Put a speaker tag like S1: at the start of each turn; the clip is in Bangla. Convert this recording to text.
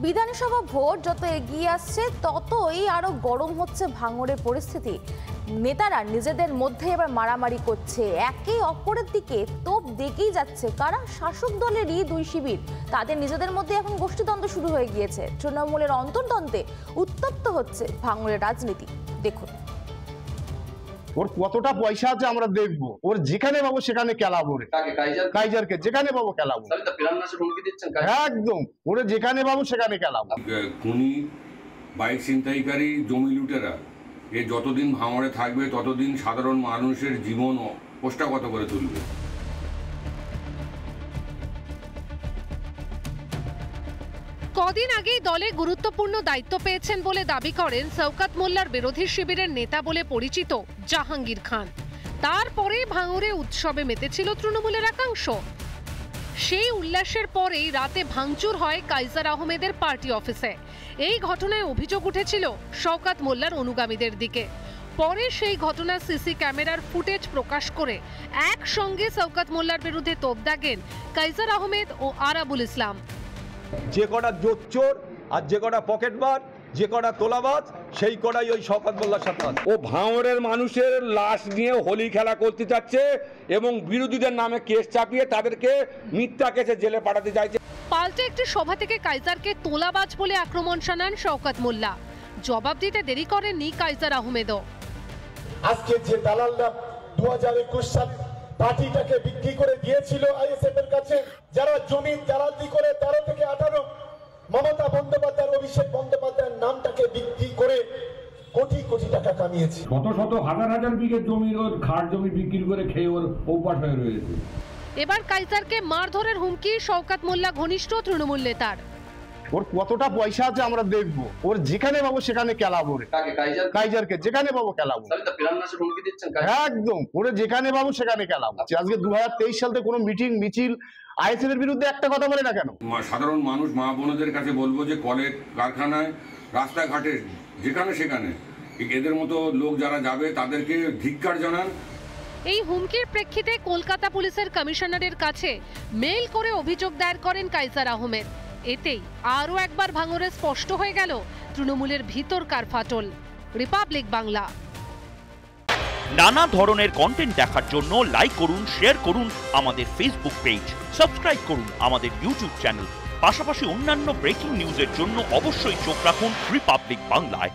S1: বিধানসভা ভোট যত এগিয়ে আসছে ততই আরো গরম হচ্ছে ভাঙড়ের পরিস্থিতি। নেতারা নিজেদের মধ্যে এবার মারামারি করছে, একে অপরের দিকে তোপ দেখেই যাচ্ছে। কারা? শাসক দলেরই দুই শিবির। তাদের নিজেদের মধ্যে এখন গোষ্ঠীদ্বন্দ্ব শুরু হয়ে গিয়েছে। তৃণমূলের অন্তর্দ্বন্দ্বে উত্তপ্ত হচ্ছে ভাঙড়ের রাজনীতি। দেখুন,
S2: ওর কতটা পয়সা আছে আমরা দেখবো, ওর যেখানে পাবো সেখানে খেলাবো, কাইজারকে যেখানে পাবো খেলাবো, একদম ওরে যেখানে পাবো সেখানে খেলাবো।
S3: খুনি, বাইক ছিনতাইকারী, জমি লুটেরা এ যতদিন ভাঙড়ে থাকবে ততদিন সাধারণ মানুষের জীবন পোষ্টাগত করে তুলবে।
S4: কদিন আগেই দলে গুরুত্বপূর্ণ দায়িত্ব পেয়েছেন বলে দাবি করেন শওকত মোল্লার বিরোধী শিবিরের নেতা বলে পরিচিত জাহাঙ্গীর খান। তারপরে ভাঙড়ে উৎসবে মেতেছিল তৃণমূলের একাংশ। সেই উল্লাসের পরেই রাতে ভাঙচুর হয় কাইজার আহমেদের পার্টি অফিসে। এই ঘটনায় অভিযোগ উঠেছিল শওকত মোল্লার অনুগামীদের দিকে। পরে সেই ঘটনার সিসি ক্যামেরার ফুটেজ প্রকাশ করে একসঙ্গে শওকত মোল্লার বিরুদ্ধে তোপ দাগেন কাইজার আহমেদ ও আরাবুল ইসলাম।
S5: যে কটা জোচ্চোর আর যে কটা পকেটমার, যে কটা তোলাবাজ, সেই কটাই ওই শওকত মোল্লার সাথে।
S6: ও ভাঙড়ের মানুষের লাশ নিয়ে হোলি খেলা করতে চাচ্ছে এবং বিরোধীদের নামে কেস চাপিয়ে তাদেরকে মিথ্যা কেসে জেলে পাঠাতে চাইছে।
S4: পাল্টে একটি সভা থেকে কাইজারকে তোলাবাজ বলে আক্রমণ শানান শওকত মোল্লা। জবাব দিতে দেরি করেননি কাইজার আহমেদও।
S7: আজকে যে দালালরা 2021 সালে পার্টিটাকে বিক্রি করে দিয়েছিল আইএসএফ এর কাছে, যারা জমি দালালি করে 13 থেকে 18 মমতা বন্দ্যোপাধ্যায়, অভিষেক বন্দ্যোপাধ্যায়ের নামটাকে বিক্রি করে কোটি কোটি টাকা কামিয়েছে।
S3: শত শত হাজার হাজার বিঘে জমির ওর খাট জমি বিক্রি করে খেয়ে ওর ওপাশ হয়ে রয়েছে।
S4: এবার কাইজারকে মারধরের হুমকি শওকত মোল্লা ঘনিষ্ঠ তৃণমূল নেতার।
S2: ওর কতটা পয়সা আছে আমরা দেখবো, ওর যেখানে পাবো সেখানে খেলাবো, কাইজারকে যেখানে পাবো খেলাবো, একদম ওরে যেখানে পাবো সেখানে খেলাবো। আজকে 2023 সাল থেকে কোনো মিটিং মিছিল আইএসএফ এর বিরুদ্ধে একটা কথা বলে না কেন?
S3: সাধারণ মানুষ মা বোনদের কাছে বলবো যে কলেজ, কারখানায়, রাস্তাঘাটে, যেখানে সেখানে এদের মতো লোক যারা যাবে তাদেরকে ধিক্কার জানান।
S4: এই হুমকির প্রেক্ষিতে কলকাতা পুলিশের কমিশনারের কাছে মেইল করে অভিযোগ দায়ের করেন কাইজার আহমেদ। এতেই আরও একবার ভাঙড়ে স্পষ্ট হয়ে গেল তৃণমূলের ভিতরকার ফাটল। রিপাবলিক বাংলা।
S8: নানা ধরনের কন্টেন্ট দেখার জন্য লাইক করুন, শেয়ার করুন আমাদের ফেসবুক পেজ, সাবস্ক্রাইব করুন আমাদের ইউটিউব চ্যানেল। পাশাপাশি অন্যান্য ব্রেকিং নিউজের জন্য অবশ্যই চোখ রাখুন রিপাবলিক বাংলায়।